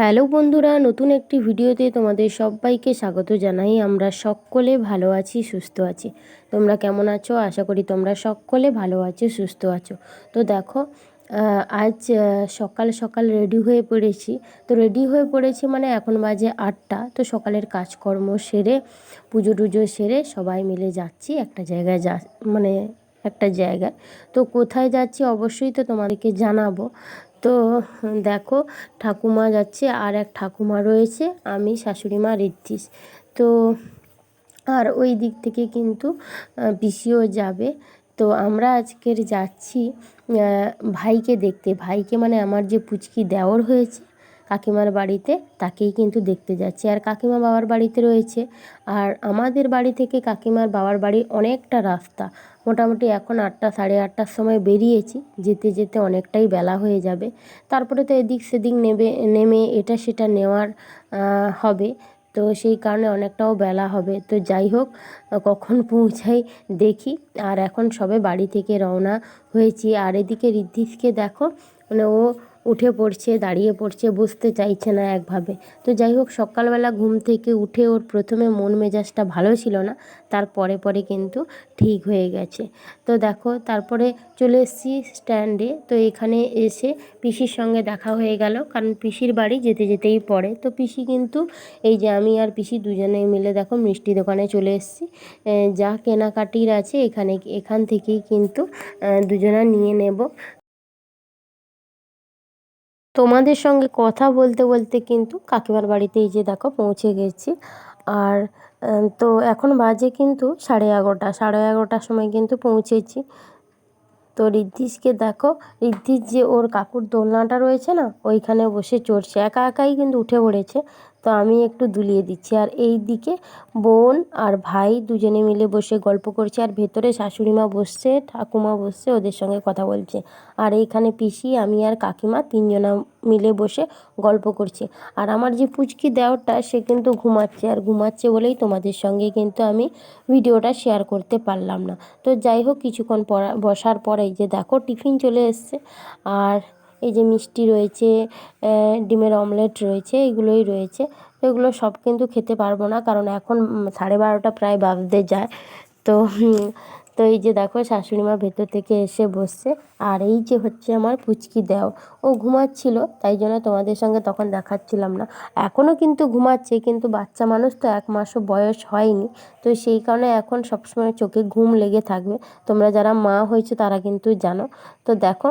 Hello বন্ধুরা, নতুন একটি ভিডিওতে তোমাদের সবাইকে স্বাগত জানাই। আমরা সকলে ভালো আছি, সুস্থ আছি। তোমরা কেমন আছো? আশা করি তোমরা সকলে ভালো আছো, সুস্থ আছো। তো দেখো, আজ সকাল সকাল রেডি হয়ে পড়েছি। তো রেডি হয়ে পড়েছি মানে এখন বাজে 8টা। তো সকালের কাজকর্ম সেরে, পুজো টুজো সেরে সবাই মিলে যাচ্ছি একটা জায়গায়, মানে একটা জায়গায়। তো কোথায় যাচ্ছি অবশ্যই তো তোমাদেরকে জানাবো। তো দেখো, ঠাকুমা যাচ্ছে, আর এক ঠাকুমা রয়েছে, আমি, শাশুড়ি মা, ঋদ্ধিস। তো আর ওই দিক থেকে কিন্তু পিসিও যাবে। তো আমরা আজকের যাচ্ছি ভাইকে দেখতে। ভাইকে মানে আমার যে পুচকি দেওর হয়েছে কাকিমার বাড়িতে, তাকেই কিন্তু দেখতে যাচ্ছি। আর কাকিমা বাবার বাড়িতে রয়েছে। আর আমাদের বাড়ি থেকে কাকিমার বাবার বাড়ি অনেকটা রাস্তা। মোটামুটি এখন 8টা, সাড়ে 8টার সময় বেরিয়েছি, যেতে যেতে অনেকটাই বেলা হয়ে যাবে। তারপরে তো এদিক সেদিক নেমে এটা সেটা নেওয়ার হবে। তো সেই কারণে অনেকটাও বেলা হবে। তো যাই হোক, কখন পৌঁছাই দেখি। আর এখন সবে বাড়ি থেকে রওনা হয়েছি। আর এদিকে ঋদ্ধিসকে দেখো, মানে ও উঠে পড়ছে, দাঁড়িয়ে পড়ছে, বসতে চাইছে না একভাবে। তো যাই হোক, সকালবেলা ঘুম থেকে উঠে ওর প্রথমে মন মেজাজটা ভালো ছিল না, তারপরে পরে কিন্তু ঠিক হয়ে গেছে। তো দেখো, তারপরে চলে এসেছি স্ট্যান্ডে। তো এখানে এসে পিসির সঙ্গে দেখা হয়ে গেল, কারণ পিসির বাড়ি যেতে যেতেই পড়ে। তো পিসি কিন্তু, এই যে আমি আর পিসি দুজনে মিলে দেখো মিষ্টি দোকানে চলে এসেছি। যা কেনাকাটির আছে এখান থেকেই কিন্তু দুজনা নিয়ে নেব। তোমাদের সঙ্গে কথা বলতে বলতে কিন্তু কাকিমার বাড়িতে এই যে দেখো পৌঁছে গেছি। আর তো এখন বাজে কিন্তু 11:30, 11:30টার সময় কিন্তু পৌঁছেছি। তো ঋদ্ধিসকে দেখো, ঋদ্ধিস যে ওর কাকুর দোলনাটা রয়েছে না, ওইখানে বসে চড়ছে, একা একাই কিন্তু উঠে পড়েছে। তো আমি একটু দুলিয়ে দিচ্ছি। আর এই দিকে বোন আর ভাই দুজনে মিলে বসে গল্প করছে। আর ভেতরে শাশুড়ি মা বসছে, ঠাকুমা বসছে, ওদের সঙ্গে কথা বলছে। আর এইখানে পিসি, আমি আর কাকিমা তিনজনা মিলে বসে গল্প করছি। আর আমার যে পুচকি দেওরটা, সে কিন্তু ঘুমাচ্ছে। আর ঘুমাচ্ছে বলেই তোমাদের সঙ্গে কিন্তু আমি ভিডিওটা শেয়ার করতে পারলাম না। তো যাই হোক, কিছুক্ষণ বসার পরে এই যে দেখো টিফিন চলে এসছে। আর এই যে মিষ্টি রয়েছে, ডিমের অমলেট রয়েছে, এগুলোই রয়েছে। তো এগুলো সব কিন্তু খেতে পারবো না, কারণ এখন 12:30 প্রায় বাজতে যায়। তো তো এই যে দেখো শাশুড়ি মা ভেতর থেকে এসে বসছে। আর এই যে হচ্ছে আমার পুচকি দেও, ও ঘুমাচ্ছিল, তাই জন্য তোমাদের সঙ্গে তখন দেখাচ্ছিলাম না। এখনও কিন্তু ঘুমাচ্ছে, কিন্তু বাচ্চা মানুষ তো 1 মাসও বয়স হয়নি। তো সেই কারণে এখন সবসময় চোখে ঘুম লেগে থাকবে। তোমরা যারা মা হয়েছে তারা কিন্তু জানো। তো দেখো,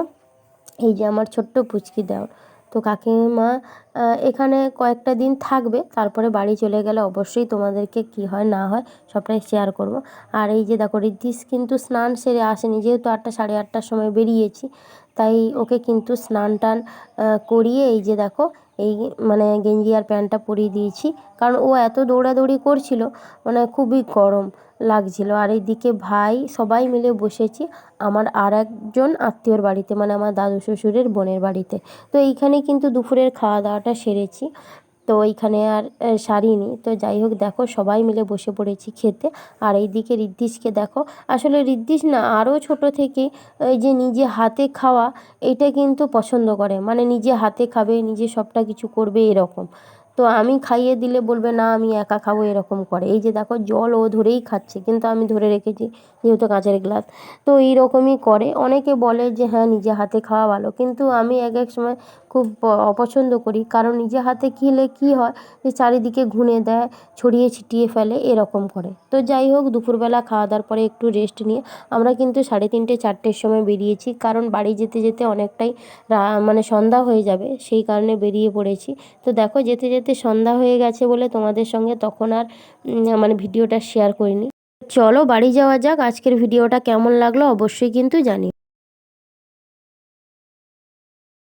এই যে আমার ছোট্ট পুচকি দেওর। তো কাকিমা এখানে কয়েকটা দিন থাকবে, তারপরে বাড়ি চলে গেলে অবশ্যই তোমাদেরকে কি হয় না হয় সবটাই শেয়ার করব। আর এই যে দেখো, ঋদ্ধিস কিন্তু স্নান সেরে আসেনি, যেহেতু 8টা, সাড়ে 8টার সময় বেরিয়েছি, তাই ওকে কিন্তু স্নান টান করিয়ে এই যে দেখো এই মানে গেঞ্জি আর প্যান্টটা পরিয়ে দিয়েছি। কারণ ও এত দৌড়াদৌড়ি করছিল, মানে খুবই গরম লাগছিল। আর এইদিকে ভাই, সবাই মিলে বসেছি আমার আর একজন আত্মীয়র বাড়িতে, মানে আমার দাদু শ্বশুরের বোনের বাড়িতে। তো এইখানে কিন্তু দুপুরের খাওয়া দাওয়াটা সেরেছি। তো এইখানে আর সারিনি। তো যাই হোক, দেখো সবাই মিলে বসে পড়েছি খেতে। আর এইদিকে ঋদ্ধিসকে দেখো, আসলে ঋদ্ধিস না আরও ছোট থেকেই এই যে নিজে হাতে খাওয়া, এইটা কিন্তু পছন্দ করে, মানে নিজে হাতে খাবে, নিজে সবটা কিছু করবে এরকম। তো আমি খাইয়ে দিলে বলবে না আমি একা খাবো, এরকম করে। এই যে দেখো জল ও ধরেই খাচ্ছে, কিন্তু আমি ধরে রেখেছি যেহেতু কাঁচের গ্লাস। তো এইরকমই করে। অনেকে বলে যে হ্যাঁ নিজে হাতে খাওয়া ভালো, কিন্তু আমি এক এক সময় খুব অপছন্দ করি, কারণ নিজে হাতে খেলে কী হয় যে চারিদিকে ঘুনে দেয়, ছড়িয়ে ছিটিয়ে ফেলে, এরকম করে। তো যাই হোক, দুপুরবেলা খাওয়া দাওয়ার পরে একটু রেস্ট নিয়ে আমরা কিন্তু 3:30, 4টের সময় বেরিয়েছি, কারণ বাড়ি যেতে যেতে অনেকটাই মানে সন্ধ্যা হয়ে যাবে, সেই কারণে বেরিয়ে পড়েছি। তো দেখো, যেতে যেতে সন্ধ্যা হয়ে গেছে বলে তোমাদের সঙ্গে তখন আর মানে ভিডিওটা শেয়ার করিনি। চলো বাড়ি যাওয়া যাক। আজকের ভিডিওটা কেমন লাগলো অবশ্যই কিন্তু জানিও।